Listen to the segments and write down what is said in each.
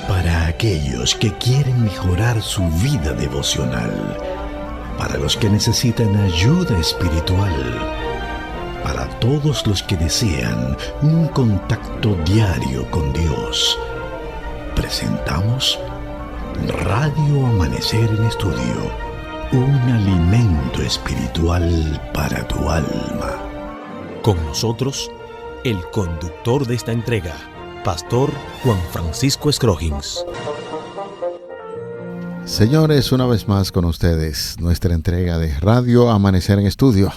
Para aquellos que quieren mejorar su vida devocional, para los que necesitan ayuda espiritual, para todos los que desean un contacto diario con Dios, presentamos Radio Amanecer en Estudio, un alimento espiritual para tu alma. Con nosotros, el conductor de esta entrega, Pastor Juan Francisco Scroggins. Señores, una vez más con ustedes, nuestra entrega de Radio Amanecer en Estudio.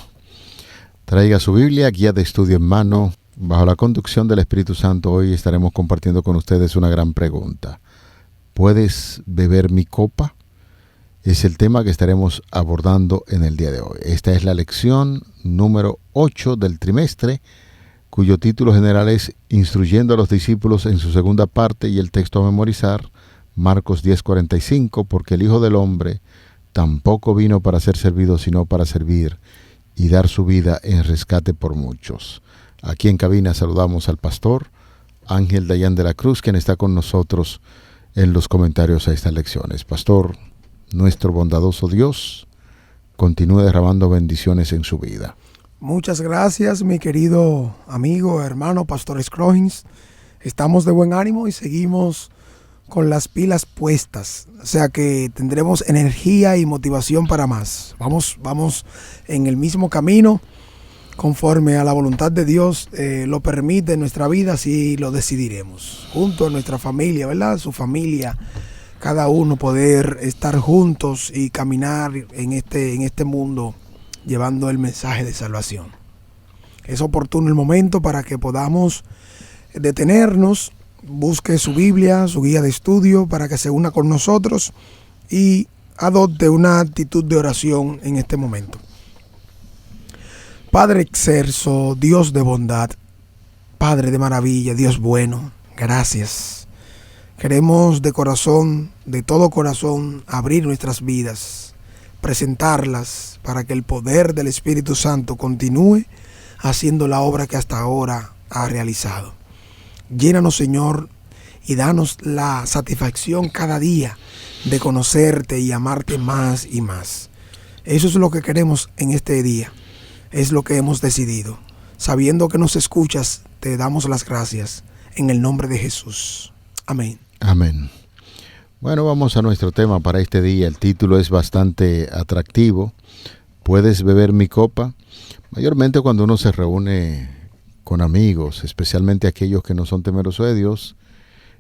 Traiga su Biblia, guía de estudio en mano. Bajo la conducción del Espíritu Santo, hoy estaremos compartiendo con ustedes una gran pregunta. ¿Puedes beber mi copa? Es el tema que estaremos abordando en el día de hoy. Esta es la lección número 8 del trimestre, cuyo título general es Instruyendo a los discípulos en su segunda parte, y el texto a memorizar, Marcos 10:45, porque el Hijo del Hombre tampoco vino para ser servido, sino para servir y dar su vida en rescate por muchos. Aquí en cabina saludamos al pastor Ángel Dayan de la Cruz, quien está con nosotros en los comentarios a estas lecciones. Pastor, nuestro bondadoso Dios continúe derramando bendiciones en su vida. Muchas gracias, mi querido amigo, hermano, Pastor Scroggins. Estamos de buen ánimo y seguimos con las pilas puestas. O sea que tendremos energía y motivación para más. Vamos en el mismo camino, conforme a la voluntad de Dios lo permite en nuestra vida, así lo decidiremos. Junto a nuestra familia, ¿verdad? Su familia, cada uno poder estar juntos y caminar en este mundo llevando el mensaje de salvación. Es oportuno el momento para que podamos detenernos, busque su Biblia, su guía de estudio, para que se una con nosotros y adopte una actitud de oración en este momento. Padre excelso, Dios de bondad, Padre de maravilla, Dios bueno, gracias. Queremos de corazón, de todo corazón, abrir nuestras vidas, presentarlas para que el poder del Espíritu Santo continúe haciendo la obra que hasta ahora ha realizado. Llénanos, Señor, y danos la satisfacción cada día de conocerte y amarte más y más. Eso es lo que queremos en este día. Es lo que hemos decidido. Sabiendo que nos escuchas, te damos las gracias en el nombre de Jesús. Amén. Amén. Bueno, vamos a nuestro tema para este día. El título es bastante atractivo. ¿Puedes beber mi copa? Mayormente cuando uno se reúne con amigos, especialmente aquellos que no son temerosos de Dios,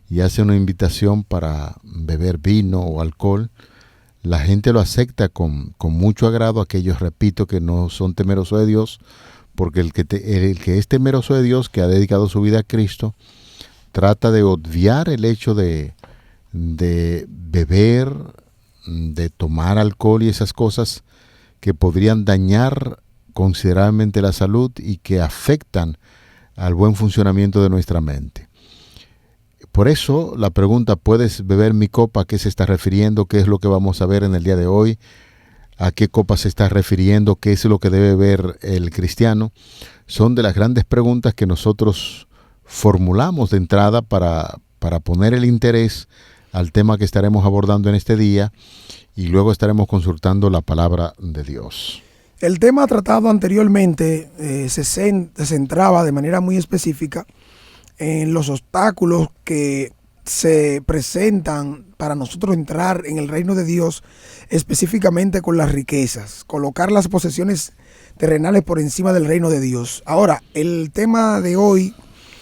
y hace una invitación para beber vino o alcohol, la gente lo acepta con mucho agrado. Aquellos, repito, que no son temerosos de Dios, porque el que es temeroso de Dios, que ha dedicado su vida a Cristo, trata de obviar el hecho de beber, de tomar alcohol y esas cosas que podrían dañar considerablemente la salud y que afectan al buen funcionamiento de nuestra mente. Por eso la pregunta, ¿puedes beber mi copa? ¿A qué se está refiriendo? ¿Qué es lo que vamos a ver en el día de hoy? ¿A qué copa se está refiriendo? ¿Qué es lo que debe beber el cristiano? Son de las grandes preguntas que nosotros formulamos de entrada para poner el interés al tema que estaremos abordando en este día, y luego estaremos consultando la palabra de Dios. El tema tratado anteriormente se centraba de manera muy específica en los obstáculos que se presentan para nosotros entrar en el reino de Dios, específicamente con las riquezas, colocar las posesiones terrenales por encima del reino de Dios. Ahora, el tema de hoy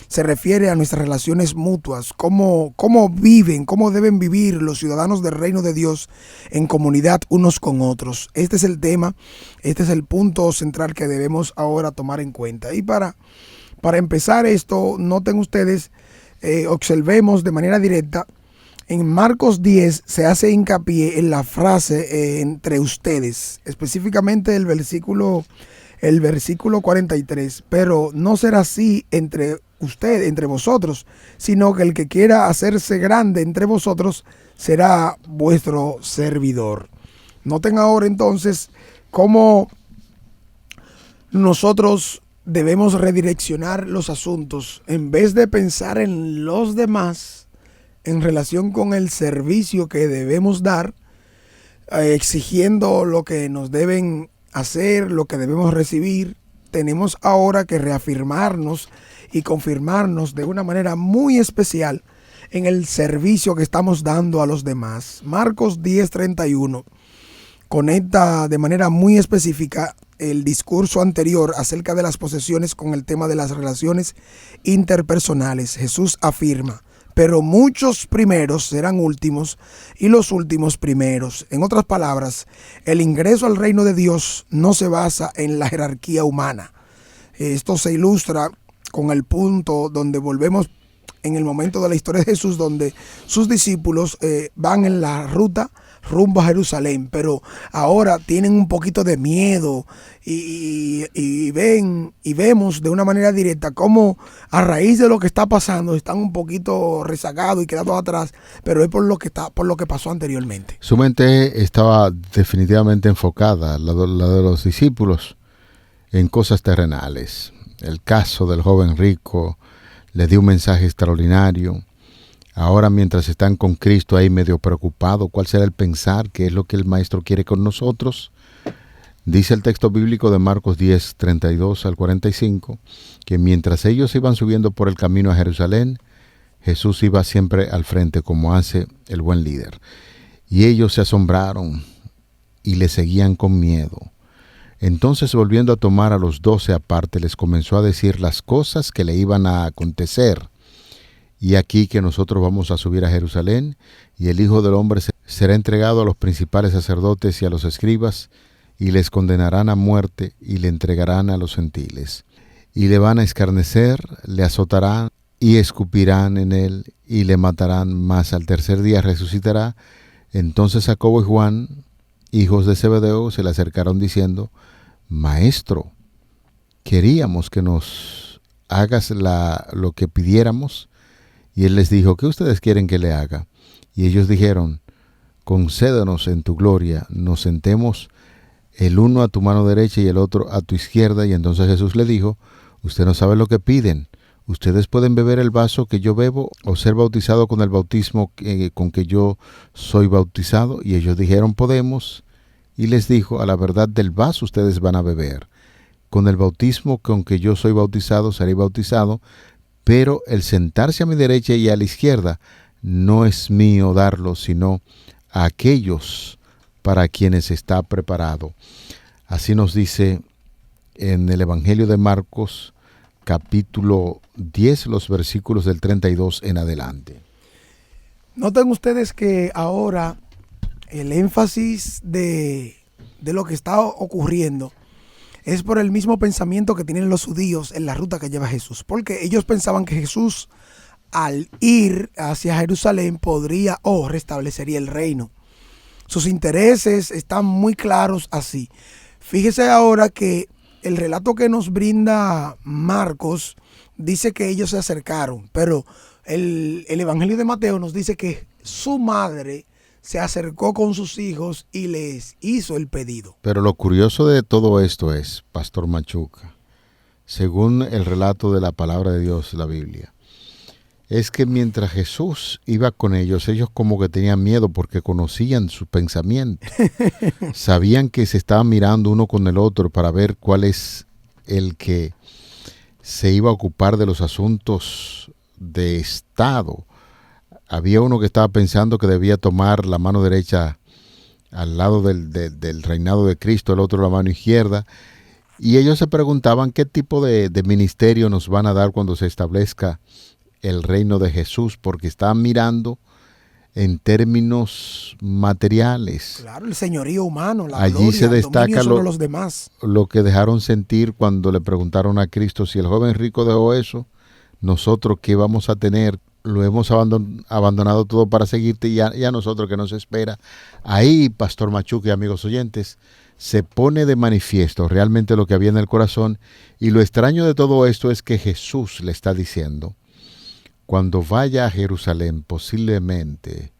se refiere a nuestras relaciones mutuas, cómo viven, cómo deben vivir los ciudadanos del reino de Dios en comunidad unos con otros. Este es el tema, este es el punto central que debemos ahora tomar en cuenta. Y para empezar esto, noten ustedes, observemos de manera directa, en Marcos 10 se hace hincapié en la frase entre ustedes, específicamente el versículo 43, pero no será así entre vosotros, sino que el que quiera hacerse grande entre vosotros será vuestro servidor. Noten ahora entonces cómo nosotros debemos redireccionar los asuntos. En vez de pensar en los demás, en relación con el servicio que debemos dar, exigiendo lo que nos deben hacer, lo que debemos recibir, tenemos ahora que reafirmarnos y confirmarnos de una manera muy especial en el servicio que estamos dando a los demás. Marcos 10:31 conecta de manera muy específica el discurso anterior acerca de las posesiones con el tema de las relaciones interpersonales. Jesús afirma: pero muchos primeros serán últimos y los últimos primeros. En otras palabras, el ingreso al reino de Dios no se basa en la jerarquía humana. Esto se ilustra con el punto donde volvemos en el momento de la historia de Jesús, donde sus discípulos van en la ruta rumbo a Jerusalén, pero ahora tienen un poquito de miedo y vemos de una manera directa cómo a raíz de lo que está pasando están un poquito rezagados y quedados atrás, pero es por lo que pasó anteriormente. Su mente estaba definitivamente enfocada, la de los discípulos, en cosas terrenales. El caso del joven rico le dio un mensaje extraordinario. Ahora, mientras están con Cristo ahí medio preocupado, ¿cuál será el pensar? ¿Qué es lo que el Maestro quiere con nosotros? Dice el texto bíblico de Marcos 10:32 al 45, que mientras ellos iban subiendo por el camino a Jerusalén, Jesús iba siempre al frente, como hace el buen líder. Y ellos se asombraron y le seguían con miedo. Entonces, volviendo a tomar a los 12 aparte, les comenzó a decir las cosas que le iban a acontecer. Y aquí que nosotros vamos a subir a Jerusalén, y el Hijo del Hombre será entregado a los principales sacerdotes y a los escribas, y les condenarán a muerte, y le entregarán a los gentiles. Y le van a escarnecer, le azotarán, y escupirán en él, y le matarán, mas al tercer día resucitará. Entonces Jacobo y Juan, hijos de Zebedeo, se le acercaron diciendo: Maestro, queríamos que nos hagas lo que pidiéramos. Y él les dijo: ¿qué ustedes quieren que le haga? Y ellos dijeron: concédanos en tu gloria, nos sentemos el uno a tu mano derecha y el otro a tu izquierda. Y entonces Jesús le dijo: usted no sabe lo que piden. Ustedes pueden beber el vaso que yo bebo o ser bautizado con el bautismo con que yo soy bautizado. Y ellos dijeron: podemos. Y les dijo: a la verdad del vaso ustedes van a beber. Con el bautismo con que yo soy bautizado seré bautizado, pero el sentarse a mi derecha y a la izquierda no es mío darlo, sino a aquellos para quienes está preparado. Así nos dice en el Evangelio de Marcos, capítulo 10, los versículos del 32 en adelante. Noten ustedes que ahora el énfasis de lo que está ocurriendo es por el mismo pensamiento que tienen los judíos en la ruta que lleva Jesús. Porque ellos pensaban que Jesús, al ir hacia Jerusalén, podría o restablecería el reino. Sus intereses están muy claros así. Fíjese ahora que el relato que nos brinda Marcos dice que ellos se acercaron, pero el Evangelio de Mateo nos dice que su madre se acercó con sus hijos y les hizo el pedido. Pero lo curioso de todo esto es, Pastor Machuca, según el relato de la palabra de Dios, la Biblia, es que mientras Jesús iba con ellos como que tenían miedo porque conocían su pensamiento. Sabían que se estaban mirando uno con el otro para ver cuál es el que se iba a ocupar de los asuntos de Estado. Había uno que estaba pensando que debía tomar la mano derecha al lado del reinado de Cristo, el otro la mano izquierda. Y ellos se preguntaban qué tipo de ministerio nos van a dar cuando se establezca el reino de Jesús, porque estaban mirando en términos materiales. Claro, el señorío humano, la allí gloria, se destaca sobre los demás. Lo que dejaron sentir cuando le preguntaron a Cristo: si el joven rico dejó eso, nosotros qué vamos a tener. Lo hemos abandonado todo para seguirte, y a nosotros que nos espera. Ahí, Pastor Machuca y amigos oyentes, se pone de manifiesto realmente lo que había en el corazón. Y lo extraño de todo esto es que Jesús le está diciendo: cuando vaya a Jerusalén, posiblemente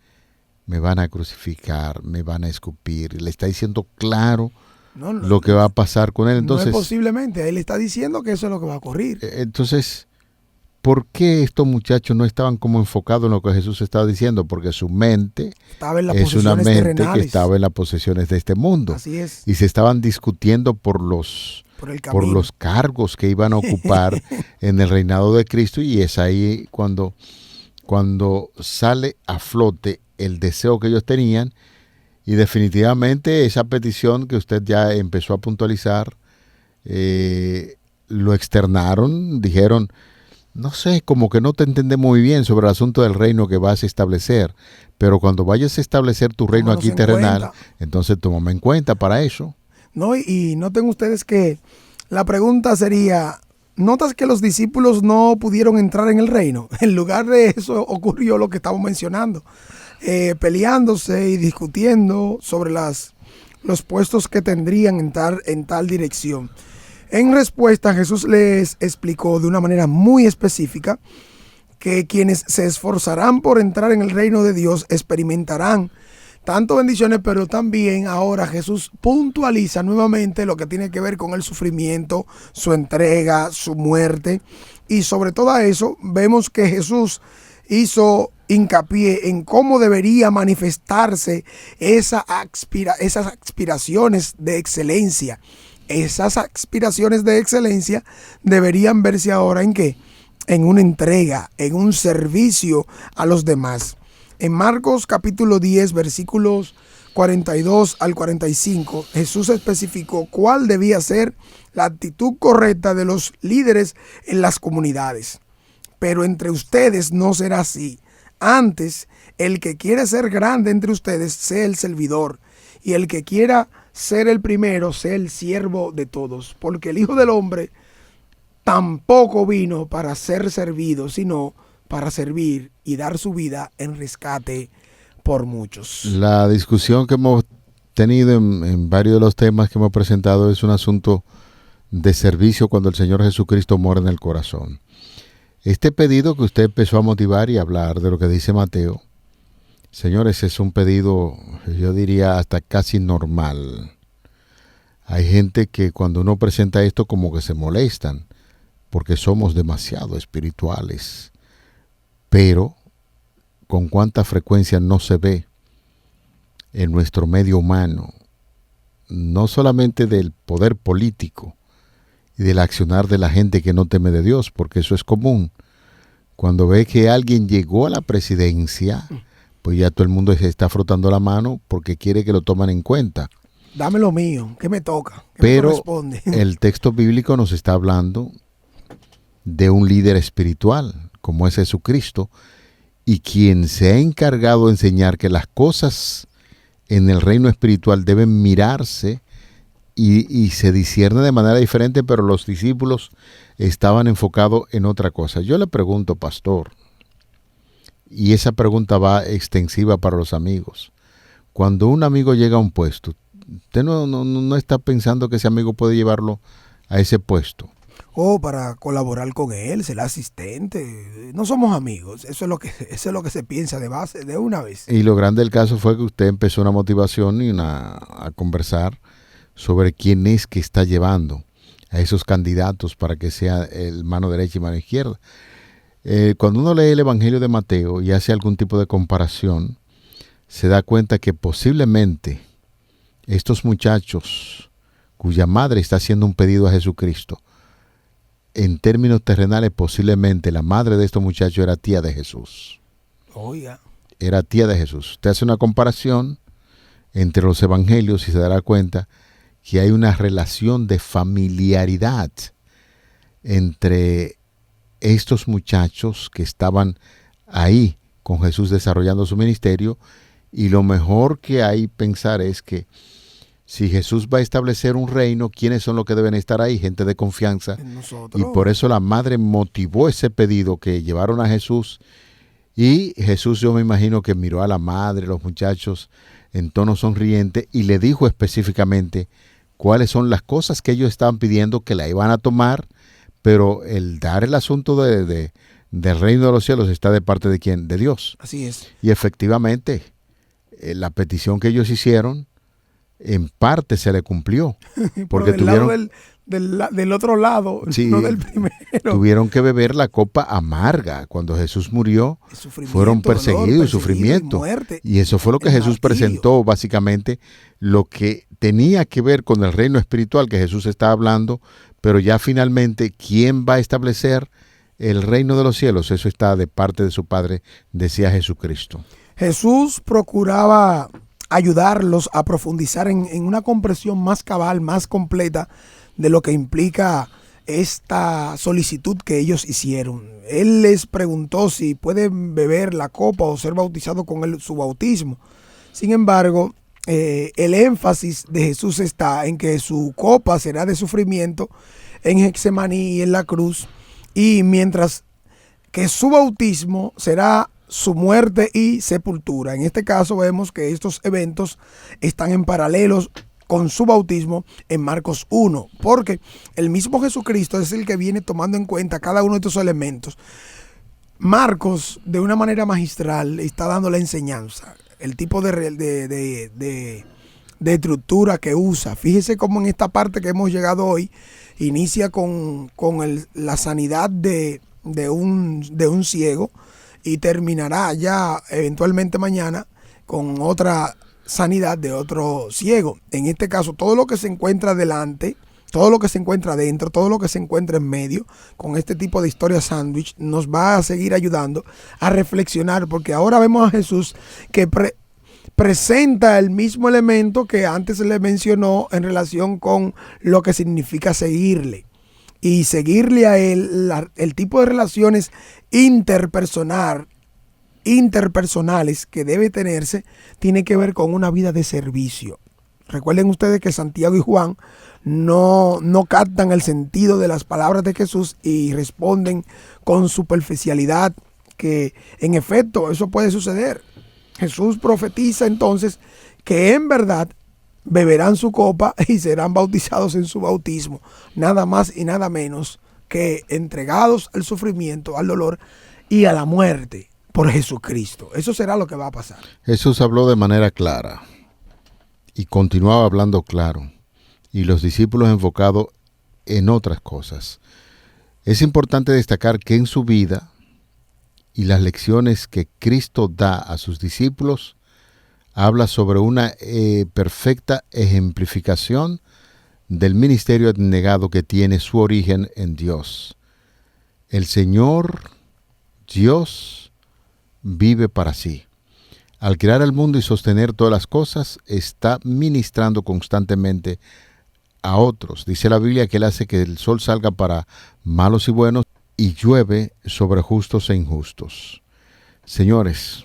me van a crucificar, me van a escupir. Le está diciendo claro lo que va a pasar con él. Entonces, no es posiblemente, él está diciendo que eso es lo que va a ocurrir. Entonces, ¿por qué estos muchachos no estaban como enfocados en lo que Jesús estaba diciendo? Porque su mente es una mente terrenales, que estaba en las posesiones de este mundo. Así es. Y se estaban discutiendo por los cargos que iban a ocupar en el reinado de Cristo, y es ahí cuando sale a flote el deseo que ellos tenían, y definitivamente esa petición que usted ya empezó a puntualizar, lo externaron, dijeron, no sé, como que no te entendemos muy bien sobre el asunto del reino que vas a establecer, pero cuando vayas a establecer tu reino aquí terrenal, entonces tómame en cuenta para eso. No, y noten ustedes que la pregunta sería, ¿notas que los discípulos no pudieron entrar en el reino? En lugar de eso ocurrió lo que estamos mencionando, peleándose y discutiendo sobre los puestos que tendrían en tal dirección. En respuesta, Jesús les explicó de una manera muy específica que quienes se esforzarán por entrar en el reino de Dios experimentarán tanto bendiciones, pero también ahora Jesús puntualiza nuevamente lo que tiene que ver con el sufrimiento, su entrega, su muerte. Y sobre todo eso, vemos que Jesús hizo hincapié en cómo debería manifestarse esas aspiraciones de excelencia. Esas aspiraciones de excelencia deberían verse ahora ¿en qué? En una entrega, en un servicio a los demás. En Marcos capítulo 10, versículos 42 al 45, Jesús especificó cuál debía ser la actitud correcta de los líderes en las comunidades. Pero entre ustedes no será así. Antes, el que quiere ser grande entre ustedes sea el servidor, y el que quiera ser el primero sea el siervo de todos. Porque el Hijo del Hombre tampoco vino para ser servido, sino para servir y dar su vida en rescate por muchos. La discusión que hemos tenido en varios de los temas que hemos presentado es un asunto de servicio cuando el Señor Jesucristo mora en el corazón. Este pedido que usted empezó a motivar y hablar de lo que dice Mateo, señores, es un pedido, yo diría, hasta casi normal. Hay gente que cuando uno presenta esto como que se molestan porque somos demasiado espirituales. Pero con cuánta frecuencia no se ve en nuestro medio humano, no solamente del poder político y del accionar de la gente que no teme de Dios, porque eso es común. Cuando ve que alguien llegó a la presidencia, pues ya todo el mundo se está frotando la mano porque quiere que lo tomen en cuenta. Dame lo mío, ¿qué me toca? ¿Qué Pero me corresponde? El texto bíblico nos está hablando de un líder espiritual, como es Jesucristo, y quien se ha encargado de enseñar que las cosas en el reino espiritual deben mirarse y se discierne de manera diferente, pero los discípulos estaban enfocados en otra cosa. Yo le pregunto, pastor, y esa pregunta va extensiva para los amigos. Cuando un amigo llega a un puesto, usted no está pensando que ese amigo puede llevarlo a ese puesto. O para colaborar con él, ser asistente. No somos amigos. Eso es lo que se piensa de base, de una vez. Y lo grande del caso fue que usted empezó una motivación y a conversar sobre quién es que está llevando a esos candidatos para que sea el mano derecha y mano izquierda. Cuando uno lee el Evangelio de Mateo y hace algún tipo de comparación, se da cuenta que posiblemente estos muchachos cuya madre está haciendo un pedido a Jesucristo, en términos terrenales, posiblemente la madre de estos muchachos era tía de Jesús. Oiga. Era tía de Jesús. Usted hace una comparación entre los evangelios y se dará cuenta que hay una relación de familiaridad entre estos muchachos que estaban ahí con Jesús desarrollando su ministerio, y lo mejor que hay pensar es que si Jesús va a establecer un reino, ¿quiénes son los que deben estar ahí? Gente de confianza. Nosotros. Y por eso la madre motivó ese pedido que llevaron a Jesús. Y Jesús, yo me imagino que miró a la madre, los muchachos, en tono sonriente, y le dijo específicamente cuáles son las cosas que ellos estaban pidiendo, que la iban a tomar, pero el dar el asunto del reino de los cielos está de parte de ¿quién? De Dios. Así es. Y efectivamente, la petición que ellos hicieron, en parte se le cumplió. Porque del otro lado, Sí, no del primero. tuvieron que beber la copa amarga. Cuando Jesús murió, fueron perseguidos, sufrimiento. Y eso fue lo que Jesús presentó, básicamente, lo que tenía que ver con el reino espiritual que Jesús está hablando, pero ya finalmente, ¿quién va a establecer el reino de los cielos? Eso está de parte de su Padre, decía Jesucristo. Jesús procuraba ayudarlos a profundizar en una comprensión más cabal, más completa de lo que implica esta solicitud que ellos hicieron. Él les preguntó si pueden beber la copa o ser bautizado con su bautismo. Sin embargo, el énfasis de Jesús está en que su copa será de sufrimiento en Getsemaní y en la cruz, y mientras que su bautismo será su muerte y sepultura. En este caso vemos que estos eventos están en paralelos con su bautismo en Marcos 1, porque el mismo Jesucristo es el que viene tomando en cuenta cada uno de estos elementos. Marcos, de una manera magistral, está dando la enseñanza, el tipo de estructura que usa. Fíjese cómo en esta parte que hemos llegado hoy, inicia con la sanidad de un ciego, y terminará ya eventualmente mañana con otra sanidad de otro ciego. En este caso, todo lo que se encuentra delante, todo lo que se encuentra adentro, todo lo que se encuentra en medio, con este tipo de historia sándwich, nos va a seguir ayudando a reflexionar, porque ahora vemos a Jesús que presenta el mismo elemento que antes le mencionó en relación con lo que significa seguirle. Y seguirle a él, el tipo de relaciones interpersonales que debe tenerse, tiene que ver con una vida de servicio. Recuerden ustedes que Santiago y Juan no captan el sentido de las palabras de Jesús y responden con superficialidad, que en efecto eso puede suceder. Jesús profetiza entonces que en verdad beberán su copa y serán bautizados en su bautismo, nada más y nada menos que entregados al sufrimiento, al dolor y a la muerte por Jesucristo. Eso será lo que va a pasar. Jesús habló de manera clara y continuaba hablando claro, y los discípulos enfocados en otras cosas. Es importante destacar que en su vida y las lecciones que Cristo da a sus discípulos, habla sobre una perfecta ejemplificación del ministerio abnegado que tiene su origen en Dios. El Señor, Dios, vive para sí. Al crear el mundo y sostener todas las cosas, está ministrando constantemente a otros. Dice la Biblia que Él hace que el sol salga para malos y buenos y llueve sobre justos e injustos. Señores,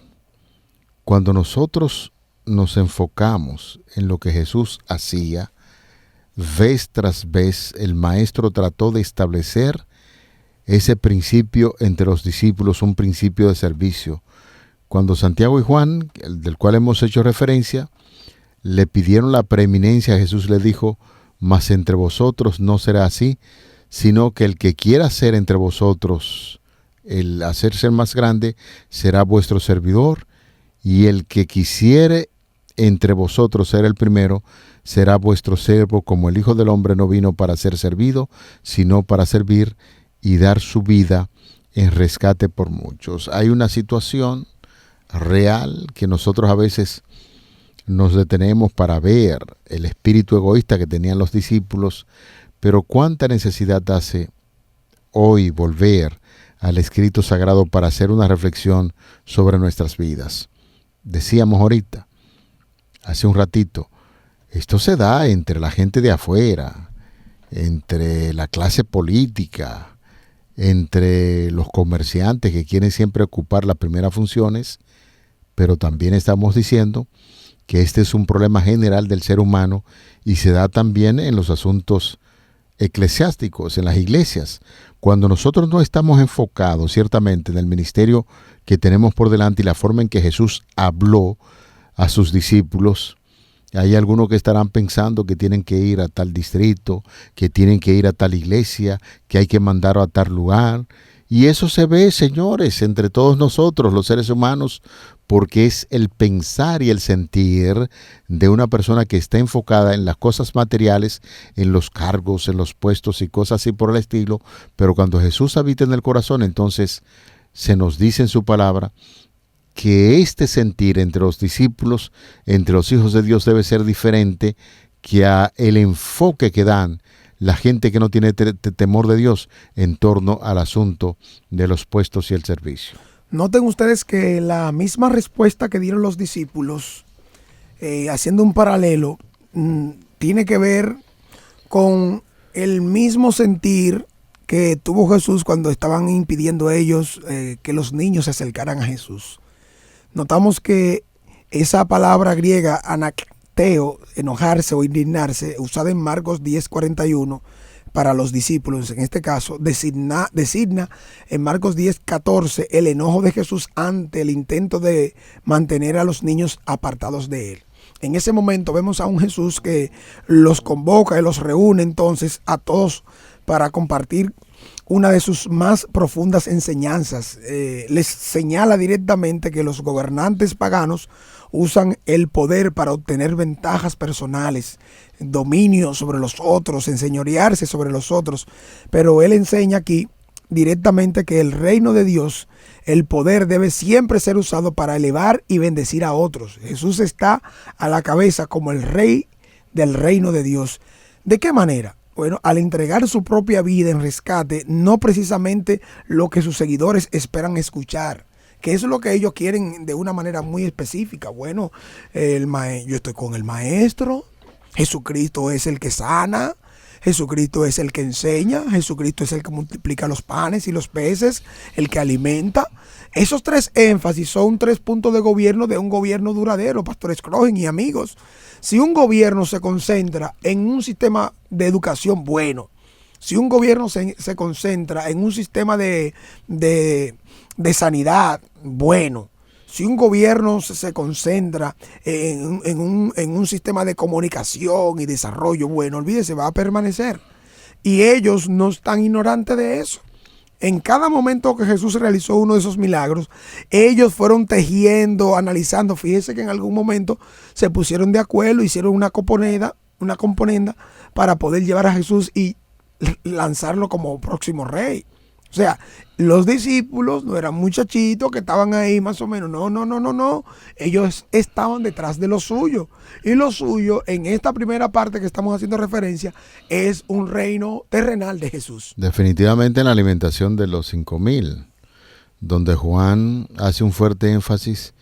cuando nosotros nos enfocamos en lo que Jesús hacía, vez tras vez el Maestro trató de establecer ese principio entre los discípulos, un principio de servicio. Cuando Santiago y Juan, del cual hemos hecho referencia, le pidieron la preeminencia, Jesús le dijo: mas entre vosotros no será así, sino que el que quiera ser entre vosotros, el hacerse más grande, será vuestro servidor, y el que quisiere entre vosotros ser el primero, será vuestro siervo, como el Hijo del Hombre no vino para ser servido, sino para servir y dar su vida en rescate por muchos. Hay una situación real que nosotros a veces nos detenemos para ver el espíritu egoísta que tenían los discípulos, pero cuánta necesidad hace hoy volver al escrito sagrado para hacer una reflexión sobre nuestras vidas. Decíamos ahorita, hace un ratito, esto se da entre la gente de afuera, entre la clase política, entre los comerciantes que quieren siempre ocupar las primeras funciones, pero también estamos diciendo que este es un problema general del ser humano y se da también en los asuntos eclesiásticos, en las iglesias. Cuando nosotros no estamos enfocados ciertamente en el ministerio que tenemos por delante y la forma en que Jesús habló a sus discípulos, hay algunos que estarán pensando que tienen que ir a tal distrito, que tienen que ir a tal iglesia, que hay que mandar a tal lugar, Y eso se ve, señores, entre todos nosotros, los seres humanos, porque es el pensar y el sentir de una persona que está enfocada en las cosas materiales, en los cargos, en los puestos y cosas así por el estilo. Pero cuando Jesús habita en el corazón, entonces se nos dice en su palabra que este sentir entre los discípulos, entre los hijos de Dios, debe ser diferente que a el enfoque que dan la gente que no tiene temor de Dios en torno al asunto de los puestos y el servicio. Noten ustedes que la misma respuesta que dieron los discípulos, haciendo un paralelo, tiene que ver con el mismo sentir que tuvo Jesús cuando estaban impidiendo ellos que los niños se acercaran a Jesús. Notamos que esa palabra griega, anakteo, enojarse o indignarse, usada en Marcos 10:41 para los discípulos, en este caso, designa en Marcos 10:14 el enojo de Jesús ante el intento de mantener a los niños apartados de él. En ese momento vemos a un Jesús que los convoca y los reúne entonces a todos para compartir una de sus más profundas enseñanzas. Les señala directamente que los gobernantes paganos usan el poder para obtener ventajas personales, dominio sobre los otros, enseñorearse sobre los otros. Pero él enseña aquí directamente que el reino de Dios, el poder debe siempre ser usado para elevar y bendecir a otros. Jesús está a la cabeza como el rey del reino de Dios. ¿De qué manera? Bueno, al entregar su propia vida en rescate, no precisamente lo que sus seguidores esperan escuchar, que eso es lo que ellos quieren de una manera muy específica. Bueno, yo estoy con el maestro, Jesucristo es el que sana, Jesucristo es el que enseña, Jesucristo es el que multiplica los panes y los peces, el que alimenta. Esos tres énfasis son 3 puntos de gobierno de un gobierno duradero, Pastor Scrogen y amigos. Si un gobierno se concentra en un sistema de educación bueno, si un gobierno se concentra en un sistema de sanidad bueno, si un gobierno se concentra en un sistema de comunicación y desarrollo bueno, olvídese, va a permanecer. Y ellos no están ignorantes de eso. En cada momento que Jesús realizó uno de esos milagros, ellos fueron tejiendo, analizando. Fíjese que en algún momento se pusieron de acuerdo, hicieron una componenda para poder llevar a Jesús y lanzarlo como próximo rey. O sea, los discípulos no eran muchachitos que estaban ahí más o menos. No. Ellos estaban detrás de lo suyo. Y lo suyo, en esta primera parte que estamos haciendo referencia, es un reino terrenal de Jesús. Definitivamente en la alimentación de los 5,000, donde Juan hace un fuerte énfasis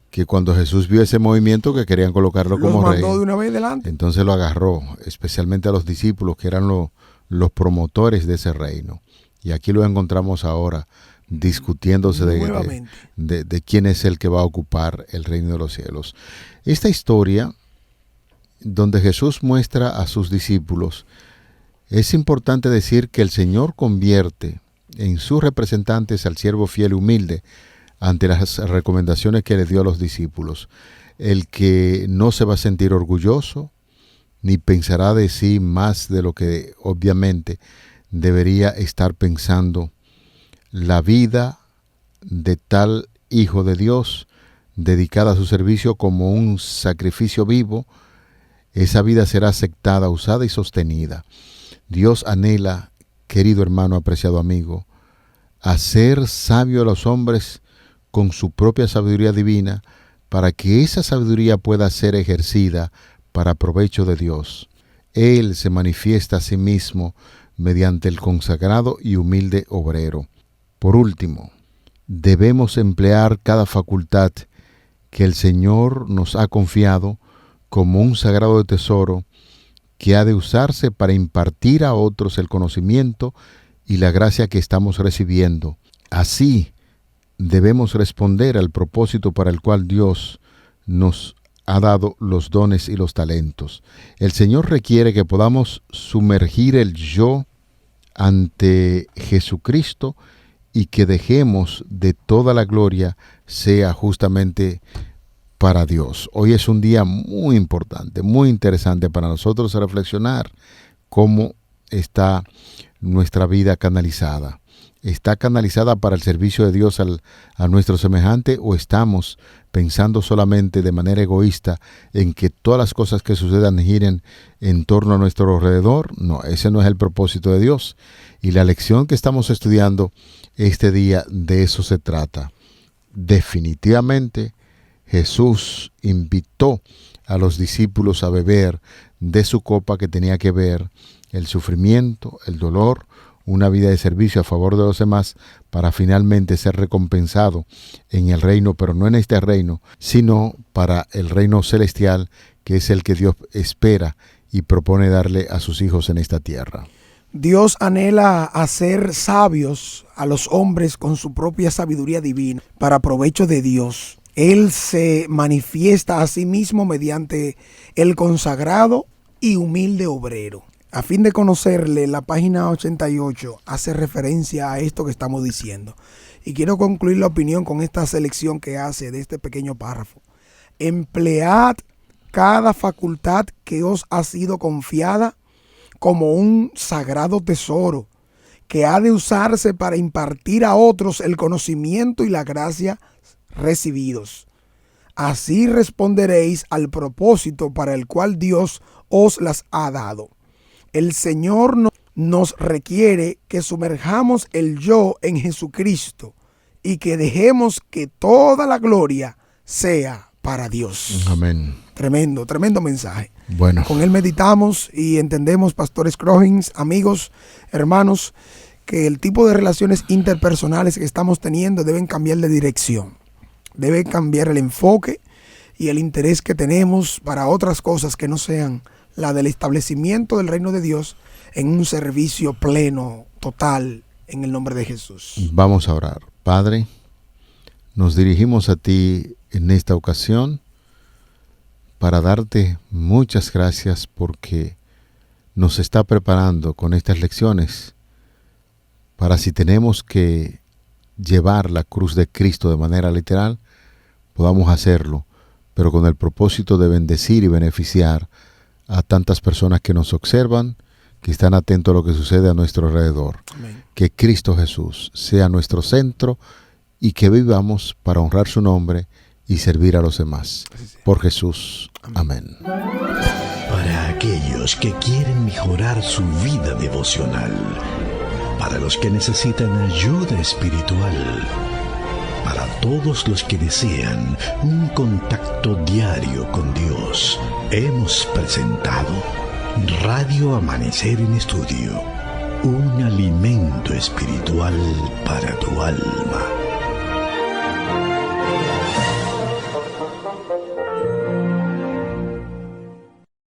que cuando Jesús vio ese movimiento que querían colocarlo como rey, de una vez delante. Entonces lo agarró, especialmente a los discípulos que eran los promotores de ese reino. Y aquí lo encontramos ahora discutiéndose de quién es el que va a ocupar el reino de los cielos. Esta historia, donde Jesús muestra a sus discípulos, es importante decir que el Señor convierte en sus representantes al siervo fiel y humilde ante las recomendaciones que le dio a los discípulos. El que no se va a sentir orgulloso, ni pensará de sí más de lo que obviamente debería estar pensando. La vida de tal Hijo de Dios, dedicada a su servicio como un sacrificio vivo, esa vida será aceptada, usada y sostenida. Dios anhela, querido hermano, apreciado amigo, hacer sabio a los hombres con su propia sabiduría divina, para que esa sabiduría pueda ser ejercida para provecho de Dios. Él se manifiesta a sí mismo mediante el consagrado y humilde obrero. Por último, debemos emplear cada facultad que el Señor nos ha confiado como un sagrado tesoro que ha de usarse para impartir a otros el conocimiento y la gracia que estamos recibiendo. Así debemos responder al propósito para el cual Dios nos ha dado los dones y los talentos. El Señor requiere que podamos sumergir el yo ante Jesucristo y que dejemos de toda la gloria sea justamente para Dios. Hoy es un día muy importante, muy interesante para nosotros reflexionar cómo está nuestra vida canalizada. está canalizada para el servicio de Dios a nuestro semejante, o estamos pensando solamente de manera egoísta en que todas las cosas que sucedan giren en torno a nuestro alrededor? No, ese no es el propósito de Dios. Y la lección que estamos estudiando este día, de eso se trata. Definitivamente, Jesús invitó a los discípulos a beber de su copa, que tenía que ver el sufrimiento, el dolor, una vida de servicio a favor de los demás, para finalmente ser recompensado en el reino, pero no en este reino, sino para el reino celestial, que es el que Dios espera y propone darle a sus hijos en esta tierra. Dios anhela hacer sabios a los hombres con su propia sabiduría divina para provecho de Dios. Él se manifiesta a sí mismo mediante el consagrado y humilde obrero. A fin de conocerle, la página 88 hace referencia a esto que estamos diciendo. Y quiero concluir la opinión con esta selección que hace de este pequeño párrafo. Emplead cada facultad que os ha sido confiada como un sagrado tesoro que ha de usarse para impartir a otros el conocimiento y la gracia recibidos. Así responderéis al propósito para el cual Dios os las ha dado. El Señor nos requiere que sumerjamos el yo en Jesucristo y que dejemos que toda la gloria sea para Dios. Amén. Tremendo mensaje. Bueno. Con él meditamos y entendemos, Pastor Scroggins, amigos, hermanos, que el tipo de relaciones interpersonales que estamos teniendo deben cambiar de dirección. Debe cambiar el enfoque y el interés que tenemos para otras cosas que no sean la del establecimiento del reino de Dios en un servicio pleno, total, en el nombre de Jesús. Vamos a orar. Padre, nos dirigimos a ti en esta ocasión para darte muchas gracias, porque nos está preparando con estas lecciones para, si tenemos que llevar la cruz de Cristo de manera literal, podamos hacerlo, pero con el propósito de bendecir y beneficiar a tantas personas que nos observan, que están atentos a lo que sucede a nuestro alrededor. Amén. Que Cristo Jesús sea nuestro centro y que vivamos para honrar su nombre y servir a los demás. Por Jesús. Amén. Para aquellos que quieren mejorar su vida devocional, para los que necesitan ayuda espiritual, para todos los que desean un contacto diario con Dios, hemos presentado Radio Amanecer en Estudio, un alimento espiritual para tu alma.